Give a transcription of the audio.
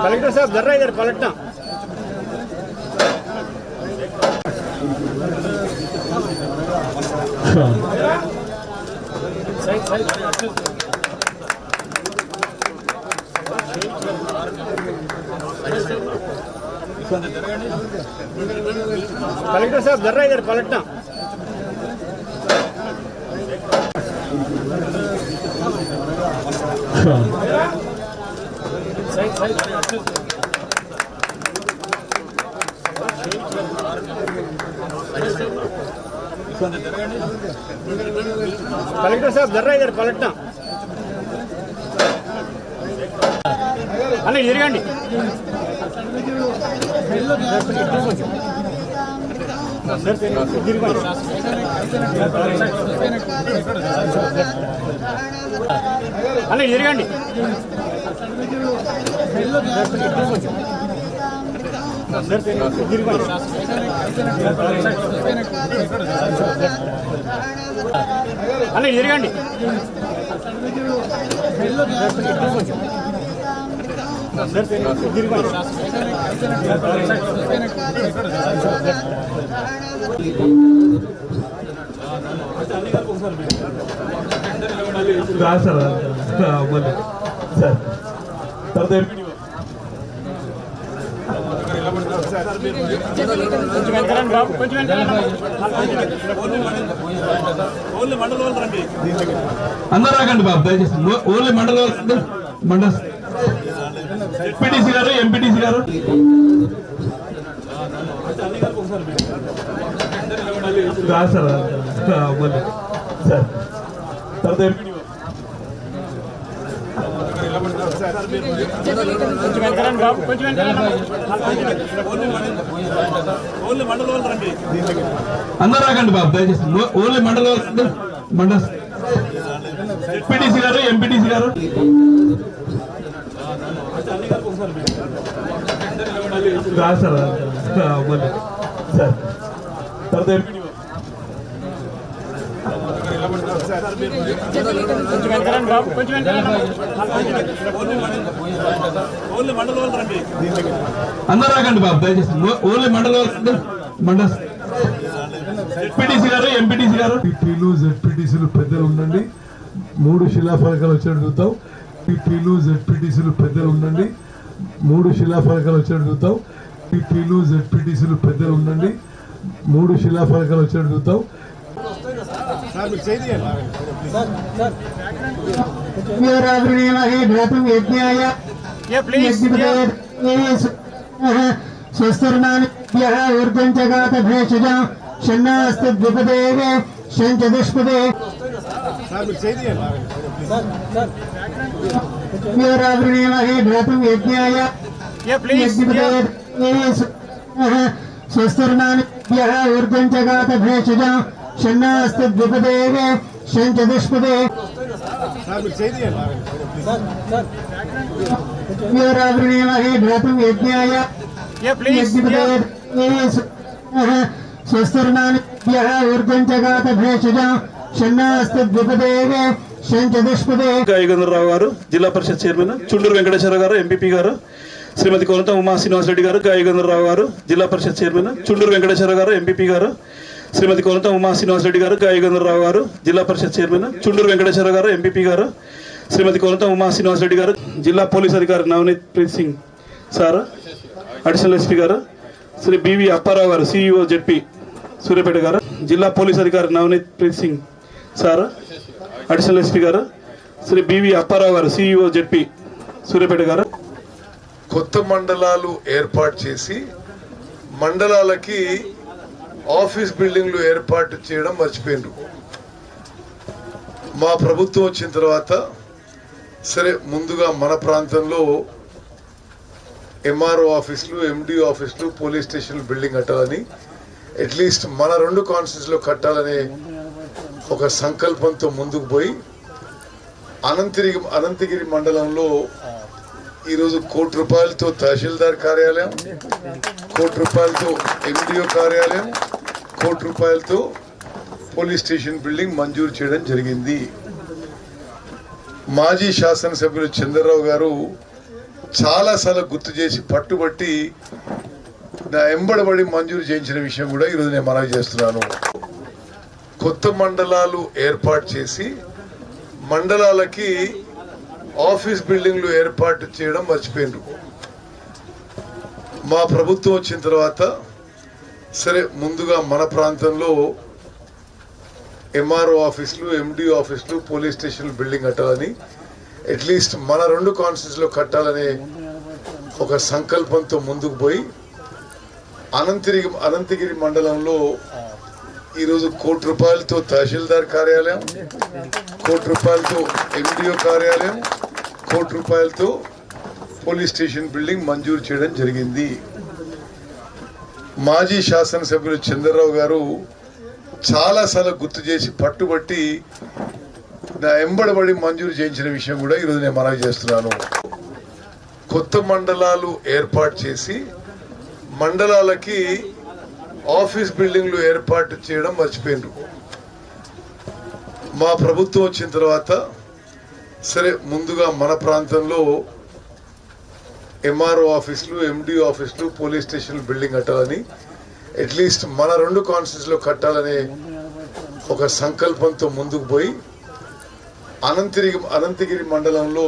Collector साहब जरा इधर पलटना। कलेक्टर साहब जरा इधर पलटना। कलेक्टर साहब जरा इधर पलटना। अन्न इरगंడి। అన్న ఇరగండి। అన్న ఇరగండి। అందరూ రాకండి బాబు దయచేసి ఓన్లీ మండల ఎంపీటీసీ గారు ఎంపీటీసీ గారు అందరూ రాకండి బాబు దయచేసి ఓన్లీ మండల ఎంపీటీసీ గారు ఎంపీటీసీ గారు అందరూ రాకండి బాబు దయచేసి ఓన్లీ మండల ఎంపీటీసీ గారు ఎంపీటీసీ గారు పీలు జెడ్పీటీసీలు పెద్దలు ఉండండి 3 శిలాఫలకాలు వచ్చేట్టు చూద్దాం పీలు జెడ్పీటీసీలు పెద్దలు ఉండండి 3 శిలాఫలకాలు వచ్చేట్టు చూద్దాం పీలు జెడ్పీటీసీలు పెద్దలు ఉండండి 3 శిలాఫలకాలు వచ్చేట్టు చూద్దాం గాయగంధర్రావు గారు జిల్లా పరిషత్ చైర్మన్, చుండూరు వెంకటేశ్వర గారు ఎంపీపీ గారు, శ్రీమతి కోనత ఉమా శ్రీనివాసరెడ్డి గారు గాయగంధర్రావు గారు జిల్లా పరిషత్ చైర్మన్, చుండూరు వెంకటేశ్వర గారు ఎంపీపీ గారు, శ్రీమతి కోనత ఉమా శ్రీనివాసరెడ్డి గారు గాయగంధర్రావు గారు జిల్లా పరిషత్ చైర్మన్, చుండూరు వెంకటేశ్వర గారు ఎంపీపీ గారు, శ్రీమతి కోనత ఉమా శ్రీనివాసరెడ్డి గారు జిల్లా పోలీస్ అధికారి Navneet Preet Singh sir, additional SP గారు శ్రీ బివి అప్పారావు గారు సిఇఓ జెడ్పీ సూర్యాపేట గారు, జిల్లా పోలీస్ అధికారి Navneet Preet Singh sir, additional SP గారు శ్రీ బివి అప్పారావు గారు సిఇఓ జెడ్పీ సూర్యాపేట గారు. కొత్త మండలాలు ఏర్పాటు చేసి మండలాలకి ఆఫీస్ బిల్డింగ్లు ఏర్పాటు చేయడం మర్చిపోయిండ్రు. మా ప్రభుత్వం వచ్చిన తర్వాత సరే ముందుగా మన ప్రాంతంలో ఎంఆర్ఓ ఆఫీసులు, ఎండిఓ ఆఫీసులు, పోలీస్ స్టేషన్లు బిల్డింగ్ కట్టాలని, అట్లీస్ట్ మన 2 కాన్స్టిట్యూన్సీలో కట్టాలనే ఒక సంకల్పంతో ముందుకు పోయి అనంతగిరి మండలంలో ఈరోజు ₹1 కోటి తహసీల్దార్ కార్యాలయం, ₹1 కోటి ఎండిఓ కార్యాలయం, ₹1 కోటి పోలీస్ స్టేషన్ బిల్డింగ్ మంజూరు చేయడం జరిగింది. మాజీ శాసనసభ్యులు చంద్రరావు గారు చాలాసార్లు గుర్తు చేసి పట్టుబట్టి నా ఎంబడబడి మంజూరు చేయించిన విషయం కూడా ఈరోజు నేను మనవి చేస్తున్నాను. కొత్త మండలాలు ఏర్పాటు చేసి మండలాలకి ఆఫీస్ బిల్డింగ్లు ఏర్పాటు చేయడం మర్చిపోయిండ్రు. మా ప్రభుత్వం వచ్చిన తర్వాత సరే ముందుగా మన ప్రాంతంలో ఎంఆర్ఓ ఆఫీసులు, ఎండిఓ ఆఫీసులు, పోలీస్ స్టేషన్ బిల్డింగ్ కట్టాలని, అట్లీస్ట్ మన 2 కాన్స్టిట్యూన్సీలో కట్టాలనే ఒక సంకల్పంతో ముందుకు పోయి అనంతగిరి మండలంలో ఈరోజు ₹1 కోటితో తహసీల్దార్ కార్యాలయం, ₹1 కోటి ఎండిఓ కార్యాలయం, ₹1 పోలీస్ స్టేషన్ బిల్డింగ్ మంజూరు చేయడం జరిగింది. మాజీ శాసనసభ్యులు చంద్రరావు గారు చాలాసార్లు గుర్తు చేసి పట్టుబట్టి నా ఎంబడబడి మంజూరు చేయించిన విషయం కూడా ఈరోజు నేను మనవి చేస్తున్నాను. కొత్త మండలాలు ఏర్పాటు చేసి మండలాలకి ఆఫీస్ బిల్డింగ్లు ఏర్పాటు చేయడం మర్చిపోయిండ్రు. మా ప్రభుత్వం వచ్చిన తర్వాత సరే ముందుగా మన ప్రాంతంలో ఎంఆర్ఓ ఆఫీసులు, ఎండిఓ ఆఫీసులు, పోలీస్ స్టేషన్ బిల్డింగ్ కట్టాలని, అట్లీస్ట్ మన 2 కాన్స్టిట్యూన్సీలో కట్టాలనే ఒక సంకల్పంతో ముందుకు పోయి అనంతగిరి మండలంలో